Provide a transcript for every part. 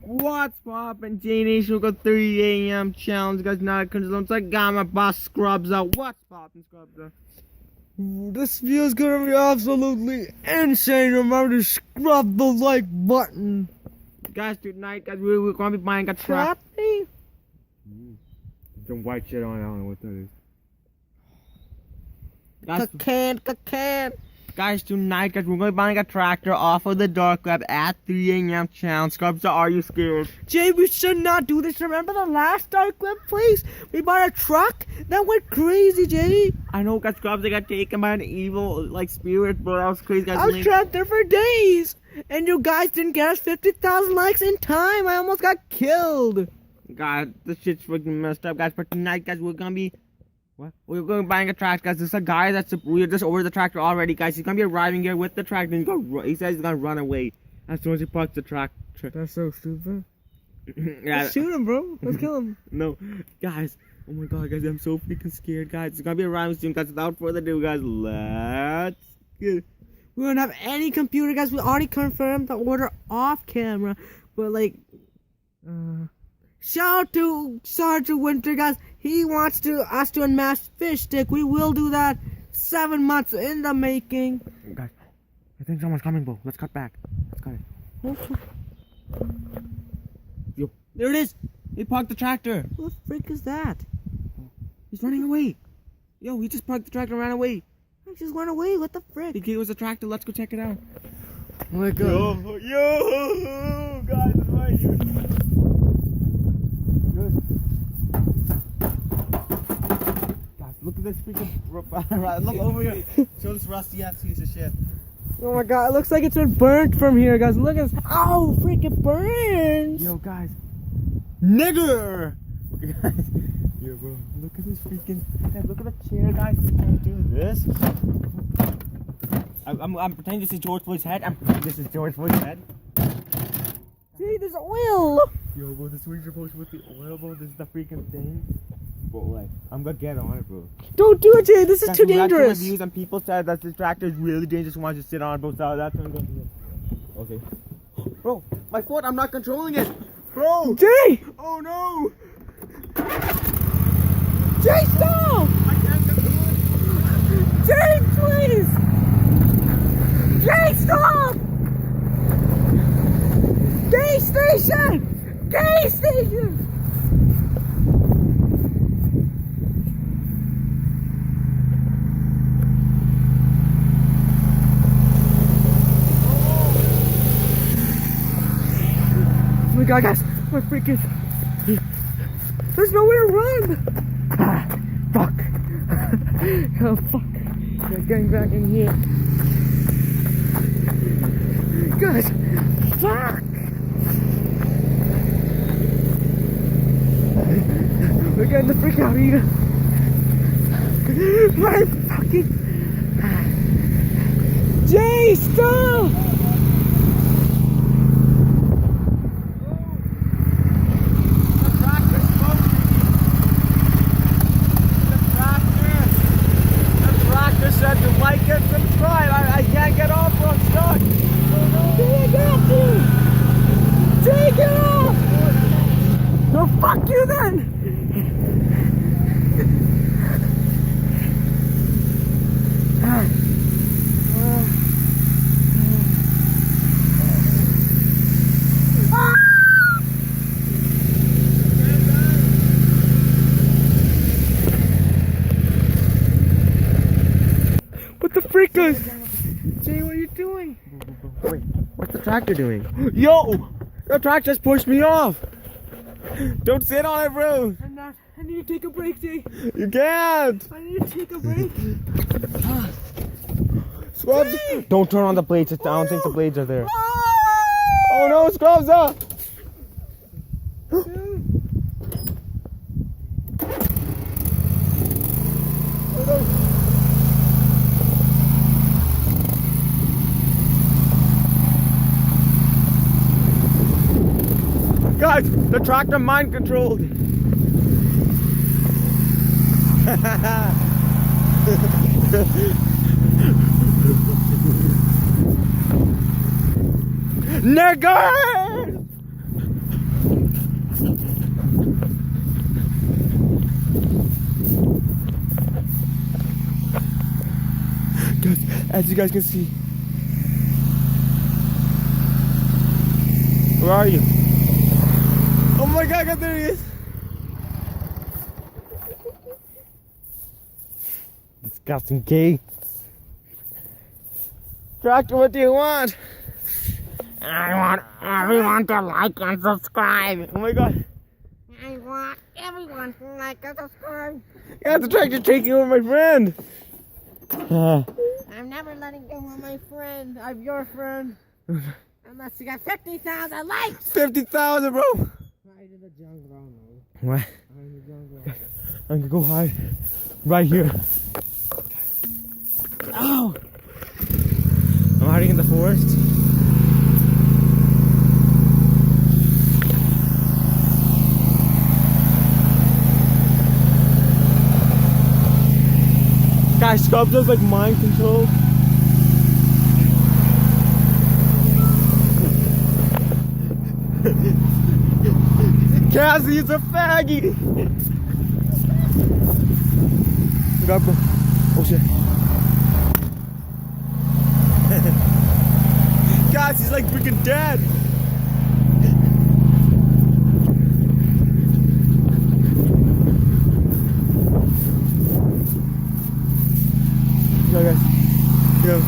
What's poppin', Genie? Sugar 3 a.m. challenge, guys. Not control. I got my boss Scrubs out. What's poppin', Scrubs out? This video is gonna be absolutely insane. Remember to scrub the like button. Guys, tonight, guys, we're gonna be buying a truck. Some white shit on it. I don't know what that is. Guys, tonight, guys, we're gonna be buying a tractor off of the dark web at 3 a.m. challenge. Scrubs, are you scared? Jay, we should not do this. Remember the last dark web place? We bought a truck that went crazy, Jay. I know, guys, Scrubs, I got taken by an evil, like, spirit, bro. That was crazy, guys. I was trapped there for days. And you guys didn't get us 50,000 likes in time. I almost got killed. God, this shit's freaking messed up, guys. But tonight, guys, we're gonna be... What? We're going to be buying a tractor, guys. There's a guy we're just over the tractor already, guys. He's going to be arriving here with the tractor. And he says he's going to run away as soon as he parks the tractor. That's so stupid. Yeah. Let's shoot him, bro. Let's kill him. No. Guys. Oh my god, guys. I'm so freaking scared, guys. It's going to be arriving soon, guys. Without further ado, guys, let's get... We don't have any computer, guys. We already confirmed the order off camera. But, like... Shout out to Sergeant Winter, guys. He wants us to unmask Fish Stick. We will do that. 7 months in the making. Guys, I think someone's coming, bro. Let's cut back. Let's cut it. Yo, there it is. He parked the tractor. What the frick is that? He's running away. Yo, he just parked the tractor and ran away. He just went away. What the frick? He gave us a tractor. Let's go check it out. Oh my god. Yo, guys, it's right here. Look at this freaking... Look over here. Show this rusty ass piece of shit. Oh my god, it looks like it's been burnt from here, guys. Look at this. Oh, freaking burns. Yo, guys. Nigger! Okay, guys. Yo, bro. Look at this freaking... Guys, look at the chair, guys. Do this. I'm pretending this is George Floyd's head. This is George Floyd's head. See, there's oil. Yo, bro, this week's supposed with the oil, bro. This is the freaking thing. But like, I'm gonna get on it, bro. Don't do it, Jay. This is too dangerous. Reviews and people said that this tractor is really dangerous. Why don't you sit on it, bro? So that's what I'm gonna do. Okay. Bro, my foot. I'm not controlling it. Bro. Jay. Oh no. Jay, stop. I can't control it. Jay, please. Jay, stop. Gay station. Gay station. Oh my god, guys, my freaking... There's nowhere to run! Ah, fuck. Oh, fuck. Guys, getting back in here. Guys, fuck! We're getting the freak out of here. My fucking... Jay, stop! Said to like and subscribe. I can't get off, bro. I'm stuck. Take it off, dude. Take it off. No, fuck you then. What the frick is? Jay, what are you doing? Wait, what's the tractor doing? Yo! The tractor just pushed me off! Don't sit on it, bro! I'm not. I need to take a break, Jay. You can't! I need to take a break. Scrubs! Don't turn on the blades. I don't think the blades are there. Oh no, Scrubs up! Guys, the tractor mind controlled. Nigger! As you guys can see. Where are you? Oh my god, there he is! Disgusting gay. Tractor, what do you want? I want everyone to like and subscribe. Oh my god. I want everyone to like and subscribe. Yeah, the tractor's taking over my friend. I'm never letting go of my friend. I'm your friend. Unless you got 50,000 likes. 50,000, bro. Hide in the jungle, man. What? Hide in the jungle. I'm gonna go hide right here. Ow! I'm hiding in the forest. Guys, Scrub does like mind control. Cassie is a faggy! Grab him. Oh shit. Guys, he's like freaking dead! Go guys. Go.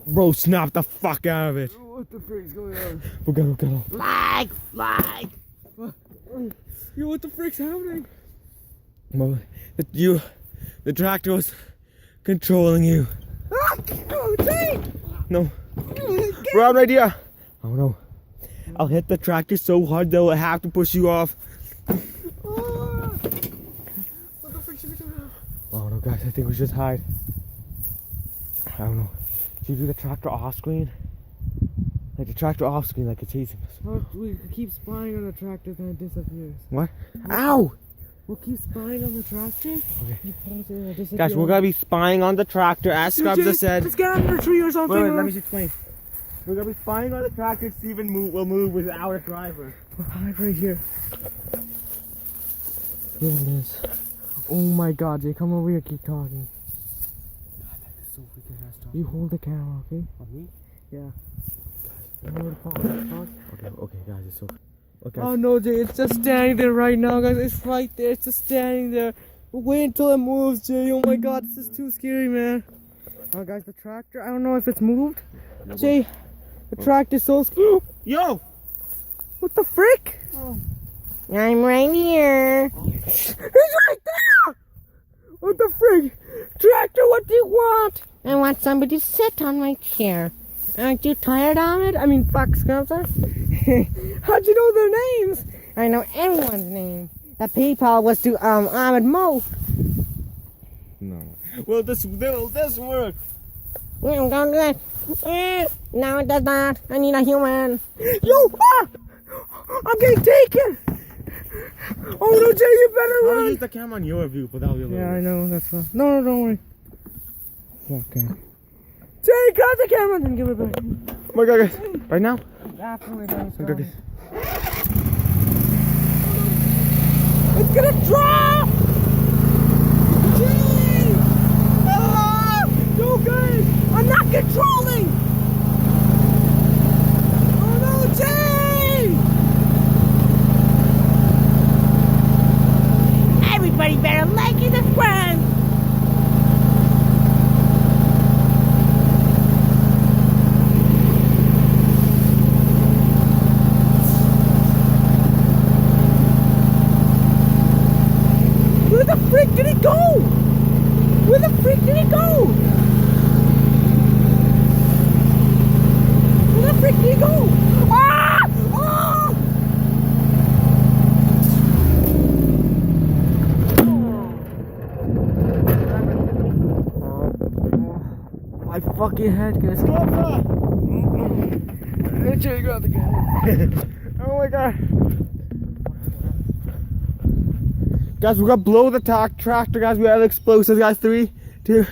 Bro, snap the fuck out of it. What the frick's going on? We'll go. Like. Yo, what the frick's happening? Well, the tractor was controlling you. Oh, dang! No. Rob, right here. Oh no. I'll hit the tractor so hard they'll have to push you off. What the frick should we do now? Oh no, guys, I think we should just hide. I don't know. Should we do the tractor off screen? Like the tractor off screen, like it's chasing us. Oh, we keep spying on the tractor, then it disappears. What? Ow! We'll keep spying on the tractor. Okay. You pause it and it disappears. Guys, we're gonna be spying on the tractor, as Scrubs has said. Let's get under a tree or something. Wait, let me just explain. We're gonna be spying on the tractor, Steven will move without a driver. We'll hide right here. Here it is. Oh my god, Jay, come over here, keep talking. God, that is so freaking messed up. You hold the camera, okay? On me? Yeah. Hold the phone. Okay, guys, it's so... Okay. Oh no, Jay, it's just standing there right now, guys. It's right there. It's just standing there. Wait until it moves, Jay. Oh my god, this is too scary, man. Oh, guys, the tractor, I don't know if it's moved. Jay, the tractor's so scary. Yo! What the frick? I'm right here. He's right there! What the frick? Tractor, what do you want? I want somebody to sit on my chair. Aren't you tired of it? I mean, fuck, Scubser. How'd you know their names? I know everyone's name. The people was to Ahmed Mo. No. Will this work? I'm gonna do it. No, it does not. I need a human. Yo! Ah! I'm getting taken! Oh no, Jay, you better I'll run! use the camera on your view, but that'll be a little... Yeah, I know, that's fine. No, don't worry. Okay. Jay, grab the camera and then give it back. Oh my god, guys. Right now? Absolutely, guys. Okay, guys. It's gonna drop! Jay! Ah! No, guys! I'm not controlling! Oh no, Jay! Everybody better like and subscribe. Where the frick did it go? Where the frick did it go? Where the frick did it go? Ah! Ah! My fucking head, guys. Hey, Jay, grab the guy. Oh my god. Guys, we're gonna blow the tractor, guys. We have explosives, guys. 3, 2,